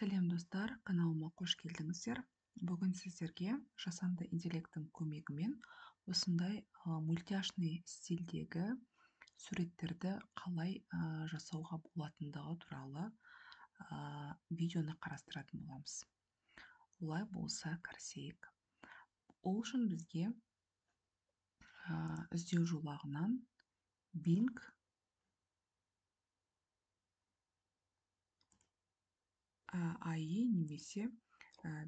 Сәлем достар, каналыма қош келдіңіздер. Бүгін сіздерге жасанды интеллекттің көмегімен осындай мультяшный стильдегі суреттерді қалай жасауға болатындығы туралы видеоны қарастыратын боламыз. Олай болса кірісейік. Ол үшін бізге іздеу жолағынан Bing AI немесе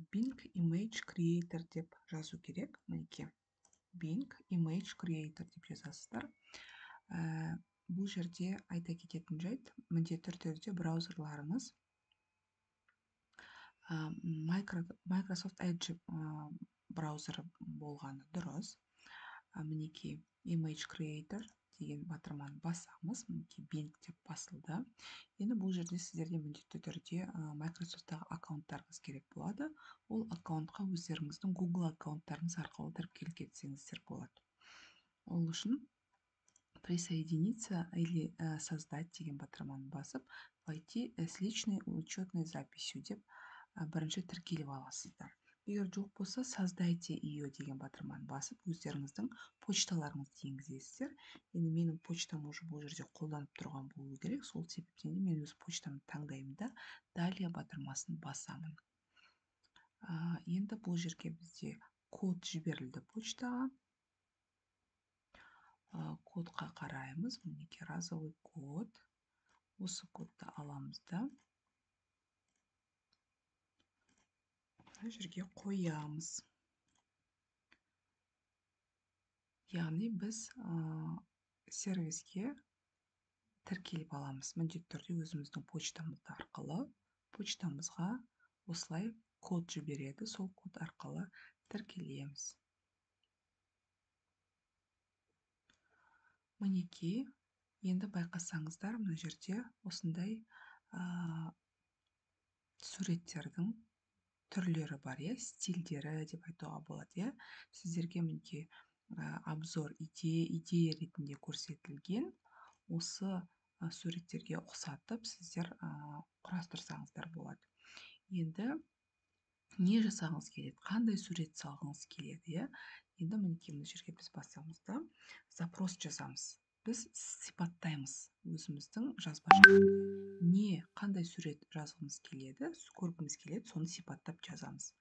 Bing Image Creator деп жазу керек. Мінекей Bing Image Creator деп жазасыздар. Бұл жерде айта кететін жайт, міндетті түрде браузерларыңыз Microsoft Edge браузері болғаны дұрыс. Мінекей Image Creator деген батырманы басамыз. Мінекей Bing деп басылды. Енді бұл жерде сіздерде міндетті түрде Microsoft-тағы аккаунттарыңыз керек болады. Ол аккаунтқа өздеріңіздің Google аккаунттарыңыз арқылы тіркеліп кетсеңіздер болады. Ол үшін присоединиться или создать деген батырманы басып, войти с личной учетной записью деп бірінші тіркеліп аласыздар. Егер жоқ болса, создайте ее деген батырманы басып, өздеріңіздің почталарыңызды енгізесіздер. Енді менің почтам уже бұл жерде қолданып тұрған болу керек. Сол себептен мен өз почтамды таңдаймын да, далее батырмасын басамын. Енді бұл жерге бізде код жіберілді почтаға. Кодқа қараймыз. Мінекей разовый код. Осы кодты аламыз да жерге қоямыз. Яғни біз сервиске тіркеліп аламыз. Міндетті түрде өзіміздің почтамыз арқылы почтамызға осылай код жібереді. Сол код арқылы тіркелеміз. Мінекей, енді байқасаңыздар, мына жерде осындай суреттердің түрлері бар, стильдері деп айтуға болады. Сіздерге мінекей обзор идея ретінде көрсетілген. Осы суреттерге ұқсатып сіздер құрастырсаңыздар болады. Енді не жасағыңыз келеді, қандай сурет салғыңыз келеді. Енді мінекей мына жерге біз басамыз да запрос жазамыз. Біз сипаттаймыз өзіміздің жазбаша не қандай сурет жазғымыз келеді, көргіміз келеді, соны сипаттап жазамыз.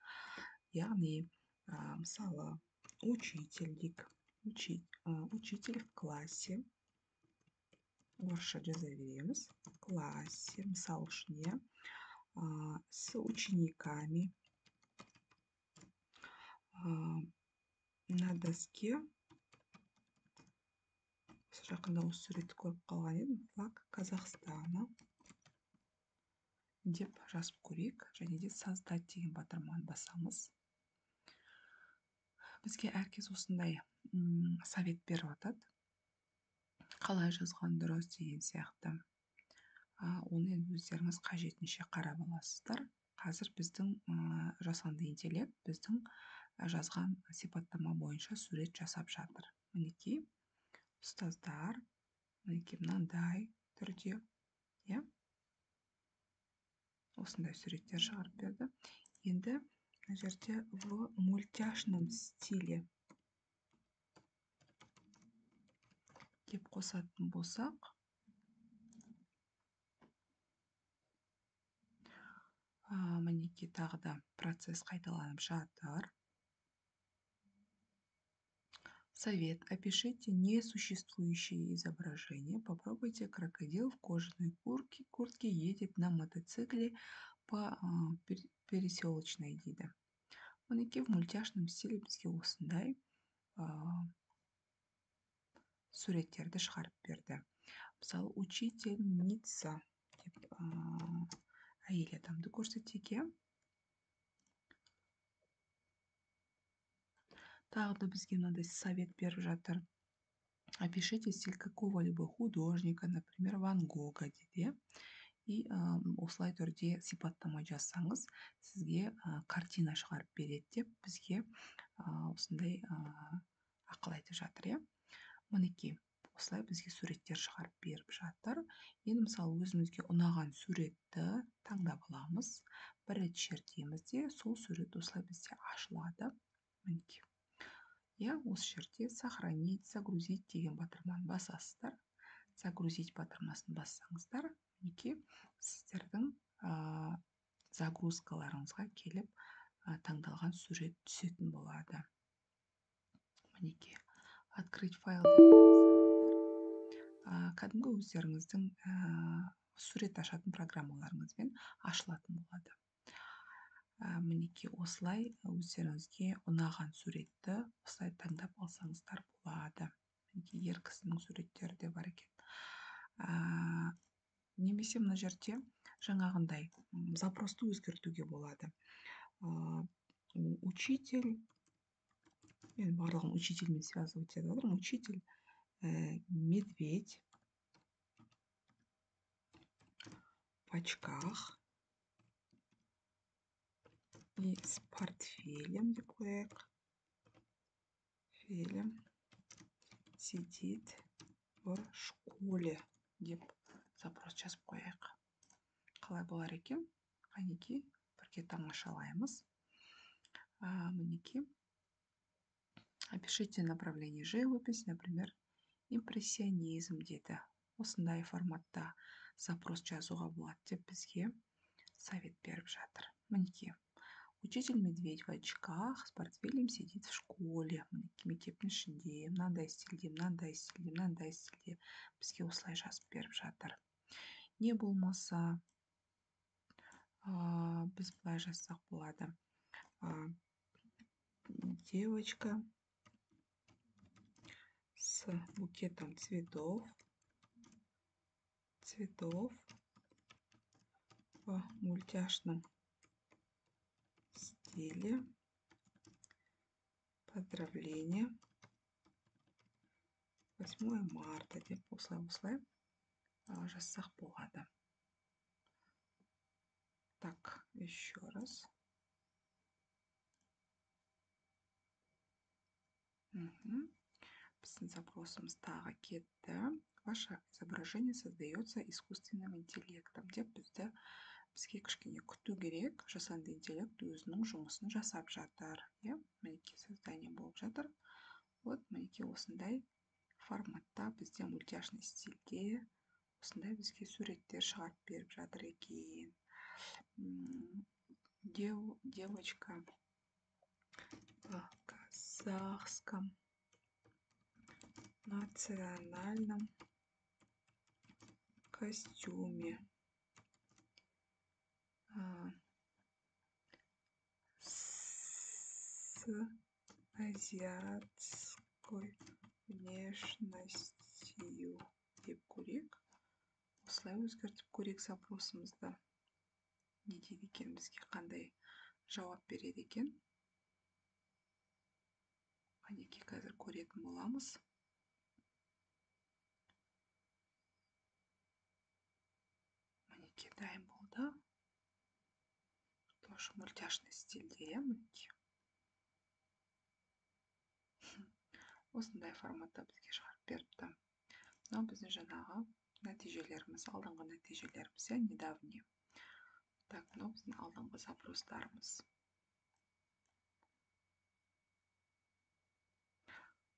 Яғни, мысалы, учитель в классе. Орысша жаза береміз. В классе, мысалы үшін, с учениками на доске. Жақында осы суретті көріп қалған едім. Флаг Казахстана деп жазып көрейік. Және де создать деген батырманы басамыз. Бізге әркез осындай совет беріп атады. Қалай жазған дұрыс деген сияқты. Оны өздеріңіз қажетінше қарап аласыздар. Қазір біздің жасанды интеллект біздің жазған сипаттама бойынша сурет жасап жатыр. Мінекей ұстаздар, мінекей мынандай түрде, осындай суреттер шығарып берді. Енді мына жерде в мультяшном стиле деп қосатын болсақ, мінекей тағы да процесс қайталанып жатыр. Совет. Опишите несуществующее изображение. Попробуйте. Крокодил в кожаной куртке едет на мотоцикле по переселочной дейді. Мінекей в мультяшном стиле бізге осындай суреттерді шығарып берді. Мысалы, учительница деп әйел адамды көрсетеге. Тағы да бізге мынандай совет беріп жатыр. Опишите стиль какого-либо художника, например, Ван Гога дейді. И осылай түрде сипаттама жазсаңыз, сізге картина шығарып береді деп бізге осындай ақыл айтып жатыр. Мінекей, осылай бізге суреттер шығарып беріп жатыр. Енді мысалы өзімізге ұнаған суретті таңдап аламыз. Удалить жер дейміз де, сол сурет осылай бізде ашылады. Мінекей. Иә, осы жерде сохранить, загрузить деген батырманы басасыздар. Загрузить батырмасын бассаңыздар, мінекей сіздердің загрузкаларыңызға келіп таңдалған сурет түсетін болады. Мінекей открыть файл деп қарасаңыздар, кәдімгі өздеріңіздің сурет ашатын программаларыңызбен ашылатын болады. Мінекей осылай өздеріңізге ұнаған суретті осылай таңдап алсаңыздар болады. Мінекей ер кісінің суреттері де бар екен. Немесе мына жерде жаңағындай запросты өзгертуге болады. Учитель, мен барлығын учительмен связывать етіп отырмын. Учитель медведь в очках и с портфелем деп қояйық. Фильм сидит в школе деп запрос жазып қояйық. Қалай болар екен? Қанекей, бірге тамашалаймыз. Мінекей. Опишите направление живопись, например, импрессионизм деді. Осындай форматта запрос жазуға болады деп бізге совет беріп жатыр. Мінекей. Учитель медведь в очках с портфелем сидит в школе. Мінекей мектептің ішінде, мынандай стильде, мынандай стильде, мынандай стильде бізге осылай жазып беріп жатыр. Не болмаса, біз былай жазсақ болады. Девочка с букетом цветов в мультяшном стиле. Поздравление. 8 марта деп осылай жазсақ болады. Так, еще раз. Біздің запросымыз тағы кетті. Ваше изображение создается искусственным интеллектом деп бізге кішкене күту керек. Жасанды интеллект өзінің жұмысын жасап жатыр. Мінекей создание болып жатыр. Вот мінекей осындай форматта бізде мультяшный стильде осындай бізге суреттер шығарып беріп жатыр екен. Девочка в казахском национальном костюме с азиатской внешностью деп көрейік. Осылай өзгертіп көрейік запросымызды. Не дейді екен, бізге қандай жауап береді екен. Мінекей қазір көретін боламыз. Мінекей дайын болды. Тоже мультяшный стильде, мінекей. Осындай форматта бізге шығарып беріпті. Мынау біздің жаңағы нәтижелеріміз, алдыңғы нәтижелеріміз, недавний. Так, мынау біздің алдыңғы запростарымыз.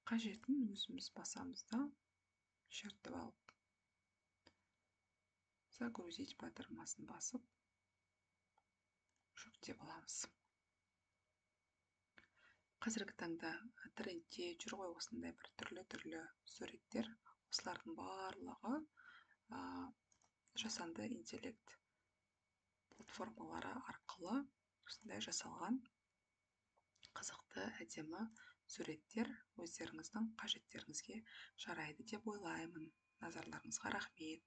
Қажетін өзіміз басамыз да, шертіп алып, загрузить батырмасын басып, жүктеп аламыз. Қазіргі таңда трендте жүр ғой осындай бір түрлі суреттер. Осылардың барлығы жасанды интеллект платформалары арқылы осындай жасалған қызықты әдемі суреттер өздеріңіздің қажеттеріңізге жарайды деп ойлаймын. Назарларыңызға рахмет.